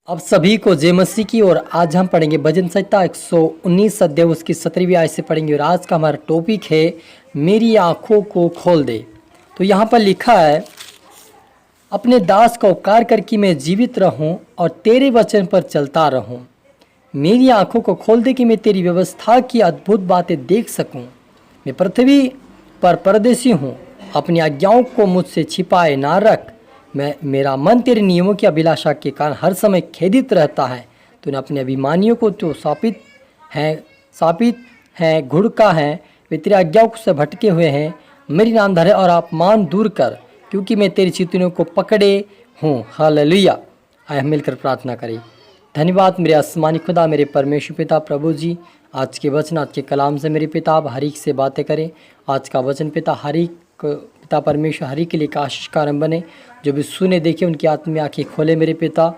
अब सभी को जय मसीह की। और आज हम पढ़ेंगे भजन संहिता 119 अध्याय उसकी 17वीं आयत से पढ़ेंगे। और आज का हमारा टॉपिक है मेरी आंखों को खोल दे। तो यहाँ पर लिखा है, अपने दास का उपकार करके मैं जीवित रहूं और तेरे वचन पर चलता रहूं। मेरी आंखों को खोल दे कि मैं तेरी व्यवस्था की अद्भुत बातें देख सकूं। मैं पृथ्वी पर परदेसी हूँ, अपनी आज्ञाओं को मुझसे छिपाए ना रख। मेरा मन तेरे नियमों की अभिलाषा के कारण हर समय खेदित रहता है। तूने अपने अभिमानियों को जो सापित है घुड़का है, वे तेरी आज्ञाओं से भटके हुए हैं। मेरी नामधरे और अपमान दूर कर, क्योंकि मैं तेरी चितवनियों को पकड़े हूँ। हालेलुया। आइए हम मिलकर प्रार्थना करें। धन्यवाद मेरे आसमानी खुदा, मेरे परमेश्वर पिता प्रभु जी, आज के वचन, आज के कलाम से मेरे पिता आप हर एक से बातें करें। आज का वचन पिता हर एक पिता परमेश्वर हर एक के लिए एक आशीष का कारण बने। जो भी सुने देखे उनकी आत्मीय आंखें खोले मेरे पिता,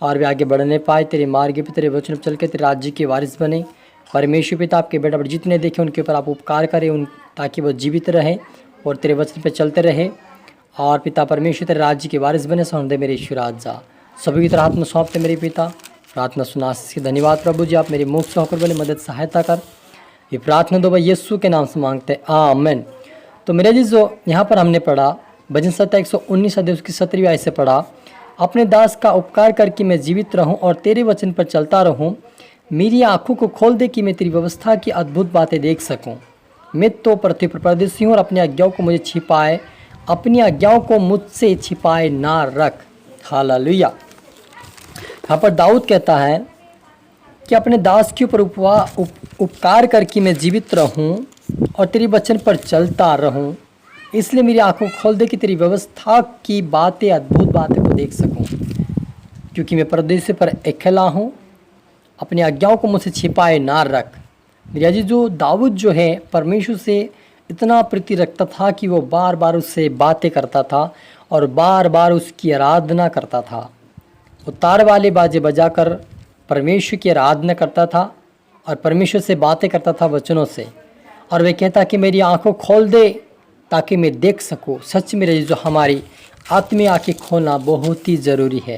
और वे आगे बढ़ने पाए तेरे मार्ग पे, तेरे वचन पर चल के तेरे राज्य के वारिस बने। परमेश्वर पिता आपके बेटा बड़े जितने देखे उनके ऊपर आप उपकार करें, उन ताकि वो जीवित रहें और तेरे वचन पे चलते रहे। और पिता परमेश्वर तेरे राज्य के वारिस बने। सुन दे मेरे ईश्वर राजा, सभी की तरह हाथ में सौंपते मेरे पिता। प्रार्थना सुना इसके धन्यवाद प्रभु जी, आप मेरे मुख से होकर बोले मदद सहायता कर। ये प्रार्थना दो भाई यीशु के नाम से मांगते आमीन। तो मेरे जी जो यहाँ पर हमने पढ़ा भजन संहिता 119 अध्याय उसकी 17वीं आयत से पढ़ा, अपने दास का उपकार करके मैं जीवित रहूं और तेरे वचन पर चलता रहूं। मेरी आंखों को खोल दे कि मैं तेरी व्यवस्था की अद्भुत बातें देख सकूं। मैं तो पृथ्वी पर परदेसी हूँ और अपनी आज्ञाओं को मुझे छिपाए, अपनी आज्ञाओं को मुझसे छिपाए ना रख। हालेलुया। यहाँ पर दाऊद कहता है कि अपने दास के ऊपर उपकार करके मैं जीवित रहूं और तेरी वचन पर चलता रहूं। इसलिए मेरी आंखों को खोल दे कि तेरी व्यवस्था की बातें, अद्भुत बातें को देख सकूं। क्योंकि मैं परदेश पर अकेला हूं, अपनी आज्ञाओं को मुझसे छिपाए ना रख। मेरा जी जो दाऊद जो है परमेश्वर से इतना प्रीति रखता था कि वो बार बार उससे बातें करता था और बार बार उसकी आराधना करता था। वो तार वाले बाजे बजाकर परमेश्वर की आराधना करता था और परमेश्वर से बातें करता था वचनों से। और वे कहता कि मेरी आंखों खोल दे ताकि मैं देख सकूं। सच में जो हमारी आत्मीय आंखें खोलना बहुत ही ज़रूरी है,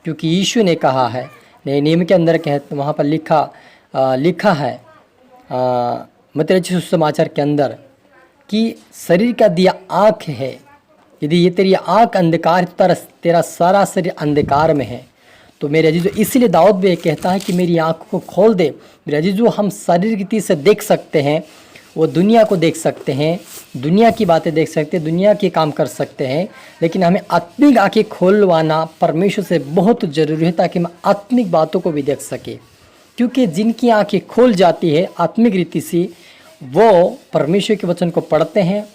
क्योंकि यीशु ने कहा है नए नियम के अंदर वहाँ पर लिखा है मत्ती सुसमाचार के अंदर कि शरीर का दिया आँख है। यदि ये तेरी आँख अंधकार तो तेरा सारा शरीर अंधकार में है। तो मेरे अजीजों इसलिए दाऊद भी कहता है कि मेरी आँखों को खोल दे। मेरे अजीजों हम शरीर की रीति से देख सकते हैं, वो दुनिया को देख सकते हैं, दुनिया की बातें देख सकते हैं, दुनिया के काम कर सकते हैं, लेकिन हमें आत्मिक आंखें खोलवाना परमेश्वर से बहुत ज़रूरी है ताकि हम आत्मिक बातों को भी देख सके। क्योंकि जिनकी आंखें खोल जाती है आत्मिक रीति से, वो परमेश्वर के वचन को पढ़ते हैं,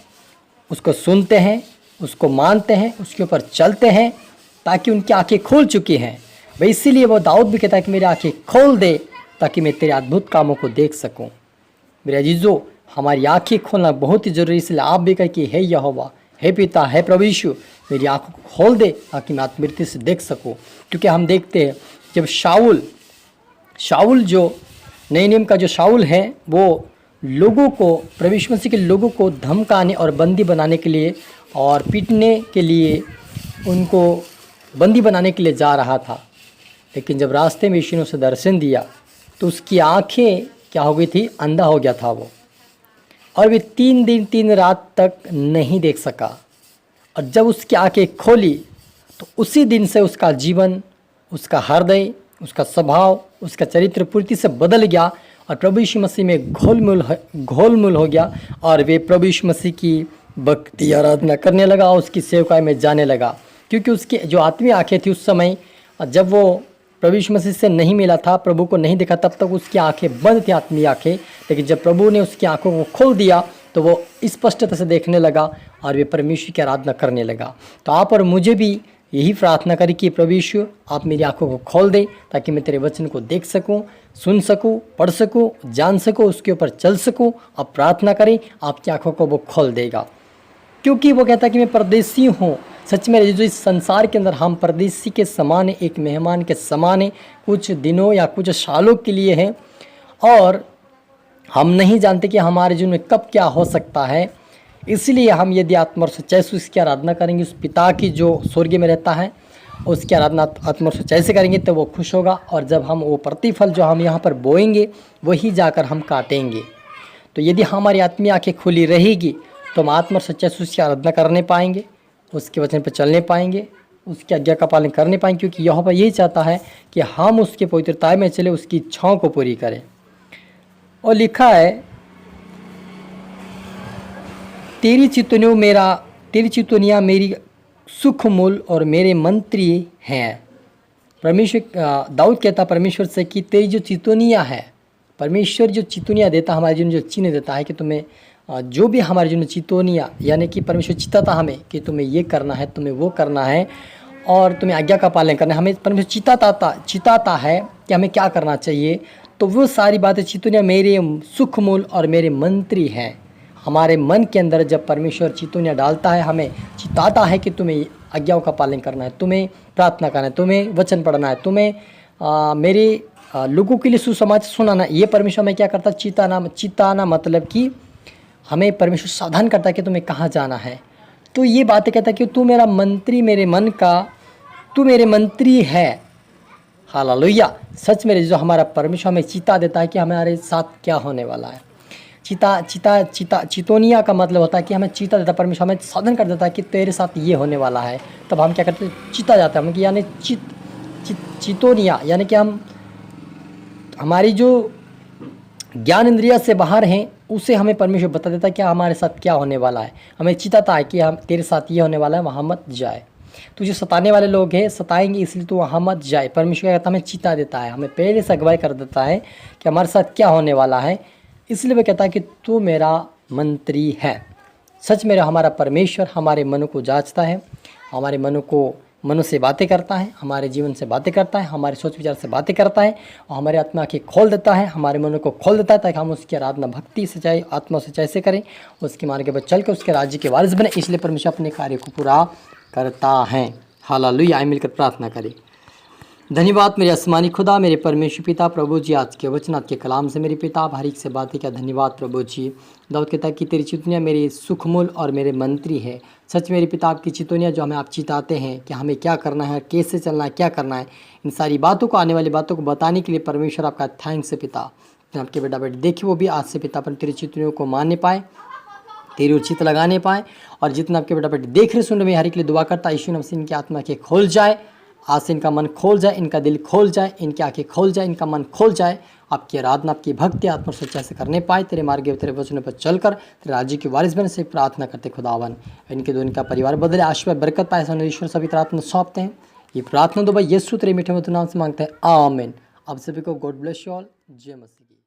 उसको सुनते हैं, उसको मानते हैं, उसके ऊपर चलते हैं, ताकि उनकी आंखें खोल चुकी हैं। भाई इसीलिए वो दाऊद भी कहता है कि मेरी आंखें खोल दे ताकि मैं तेरे अद्भुत कामों को देख सकूं। मेरे अजीजों हमारी आंखें खोलना बहुत ही जरूरी, इसलिए आप भी कहें कि हे यहोवा, हे पिता, हे प्रभु यीशु, मेरी आंखों को खोल दे ताकि मैं आत्मृति से देख सकूं। क्योंकि हम देखते हैं जब शाऊल जो नए नियम का जो शाऊल है, वो लोगों को, प्रभु यीशु मसीह के लोगों को धमकाने और बंदी बनाने के लिए और पीटने के लिए, उनको बंदी बनाने के लिए जा रहा था। लेकिन जब रास्ते में यीशु ने उसे दर्शन दिया तो उसकी आंखें क्या हो गई थी, अंधा हो गया था वो, और वे 3 दिन 3 रात तक नहीं देख सका। और जब उसकी आंखें खोली तो उसी दिन से उसका जीवन, उसका हृदय, उसका स्वभाव, उसका चरित्र पूर्ति से बदल गया और प्रभु यीशु मसीह में घोल-मूल हो गया। और वे प्रभु यीशु मसीह की भक्ति आराधना करने लगा, उसकी सेवकाई में जाने लगा। क्योंकि उसकी जो आत्मीय आंखें थी उस समय, जब वो प्रभु यीशु मसीह से नहीं मिला था, प्रभु को नहीं देखा, तब तक उसकी आंखें बंद थी, आत्मीय आंखें। लेकिन जब प्रभु ने उसकी आंखों को खोल दिया तो वो स्पष्टता से देखने लगा और वे परमेश्वर की आराधना करने लगा। तो आप और मुझे भी यही प्रार्थना करें कि प्रभु यीशु आप मेरी आंखों को खोल दें ताकि मैं तेरे वचन को देख सकूं, सुन सकूं, पढ़ सकूं, जान सकूं, उसके ऊपर चल सकूं। आप प्रार्थना करें, आपकी आंखों को वो खोल देगा। क्योंकि वो कहता है कि मैं परदेसी हूँ। सच में जो इस संसार के अंदर हम परदेसी के समान है, एक मेहमान के समान है, कुछ दिनों या कुछ सालों के लिए हैं, और हम नहीं जानते कि हमारे जीवन में कब क्या हो सकता है। इसलिए हम यदि आत्मा और सच्चाई से उसकी आराधना करेंगे, उस पिता की जो स्वर्ग में रहता है, उसकी आराधना आत्मा और सच्चाई से करेंगे तो वो खुश होगा, और जब हम वो प्रतिफल जो हम यहाँ पर बोएंगे वही जाकर हम काटेंगे। तो यदि हमारी आत्मीय आँखें खुली रहेगी तो हम आत्मा और सच्चाई से उसकी आराधना करने पाएंगे, उसके वचन पर चलने पाएंगे, उसकी आज्ञा का पालन करने पाएंगे, क्योंकि यहोवा यही चाहता है कि हम उसके पवित्रता में चले, उसकी इच्छाओं को पूरी करें। और लिखा है, तेरी चितौनियाँ मेरी सुख मूल और मेरे मंत्री हैं। परमेश्वर दाऊद कहता परमेश्वर से कि तेरी जो चितौनियाँ है, परमेश्वर जो चितौनियाँ देता हमारे जीवन, जो चिन्ह देता है कि तुम्हें जो भी हमारे जीवन में चितौनियाँ, यानी कि परमेश्वर चिताता हमें कि तुम्हें ये करना है, तुम्हें वो करना है और तुम्हें आज्ञा का पालन करना है। हमें परमेश्वर चिताता है कि हमें क्या करना चाहिए। तो वो सारी बातें चितौनियाँ मेरे सुख मूल और मेरे मंत्री हैं। हमारे मन के अंदर जब परमेश्वर चितौनियाँ डालता है, हमें चिताता है कि तुम्हें आज्ञाओं का पालन करना है, तुम्हें प्रार्थना करना है, तुम्हें वचन पढ़ना है, तुम्हें मेरे लोगों के लिए सुसमाचार सुनाना। ये परमेश्वर में क्या करता है, चिताना मतलब कि हमें परमेश्वर सावधान करता है कि तुम्हें कहाँ जाना है। तो ये बातें कहता है कि तू मेरा मंत्री, मेरे मन का तू मेरे मंत्री है। हालेलुया। सच में जो हमारा परमेश्वर हमें चिता देता है कि हमारे साथ क्या होने वाला है। चितौनिया का मतलब होता है कि हमें चिता देता है, परमेश्वर हमें सावधान कर देता है कि तेरे साथ ये होने वाला है। तब हम क्या करते हैं, चिता जाता है हम कि यानी चितौनिया, यानी कि हम हमारी जो ज्ञान इंद्रिया से बाहर हैं उसे हमें परमेश्वर बता देता है कि हमारे साथ क्या होने वाला है। हमें चिताता है कि हम तेरे साथ ये होने वाला है, वहाँ मत जाए। तुझे सताने वाले लोग हैं, सताएंगे इसलिए तू वहाँ मत जाए। परमेश्वर क्या कहता है, हमें चिता देता है, हमें पहले से अगुवाई कर देता है कि हमारे साथ क्या होने वाला है। इसलिए वह कहता है कि तू मेरा मंत्री है। सच में हमारा परमेश्वर हमारे मन को जांचता है, हमारे मनो से बातें करता है, हमारे जीवन से बातें करता है, हमारे सोच विचार से बातें करता है और हमारे आत्मा की खोल देता है, हमारे मन को खोल देता है ताकि हम उसकी आराधना भक्ति सच्चाई आत्मा सच्चाई से करें, उसके मार्ग के पर चल के उसके राज्य के वारिस बने। इसलिए परमेश्वर अपने कार्य को पूरा करता है। हालेलुया। आइए मिलकर प्रार्थना करें। धन्यवाद मेरे आसमानी खुदा, मेरे परमेश्वर पिता प्रभु जी, आज के वचन आज के कलाम से मेरे पिता बारीक से बातें क्या धन्यवाद प्रभु जी। दाऊद कहता है कि तेरी चितौनियाँ मेरे सुखमूल और मेरे मंत्री है। सच मेरे पिता आपकी चितौनियाँ जो हमें आप चिताते हैं कि हमें क्या करना है, कैसे चलना है, क्या करना है, इन सारी बातों को, आने वाली बातों को बताने के लिए परमेश्वर आपका थैंक्स है पिता। आपके बेटा बेटे देखिए वो भी आज से पिता अपन तेरी चितौनियों को मानने पाए, तेरी उचित लगाने पाए, और जितना आपके बेटा बेटे देख रहे सुन रहे हर एक लिए दुआ करता यीशु नाम से इनकी आत्मा के खोल जाए, आज से इनका मन खोल जाए, इनका दिल खोल जाए, इनकी आंखें खोल जाए, इनका मन खोल जाए, आपकी आराधना आपकी भक्ति आत्मा सच्चाई से करने पाए, तेरे मार्ग तेरे वचनों पर चलकर तेरे राज्य के वारिस बनने से प्रार्थना करते खुदावन। इनके दो इनका परिवार बदले, आशीर्वाद बरकत पाए, ऐसा ईश्वर सभी प्रार्थना सौंपते हैं। ये प्रार्थना दो भाई यीशु तेरे मीठे मधुर नाम से मांगते हैं, आमीन। आप सभी को गॉड ब्लेस यू ऑल। जय मसीह।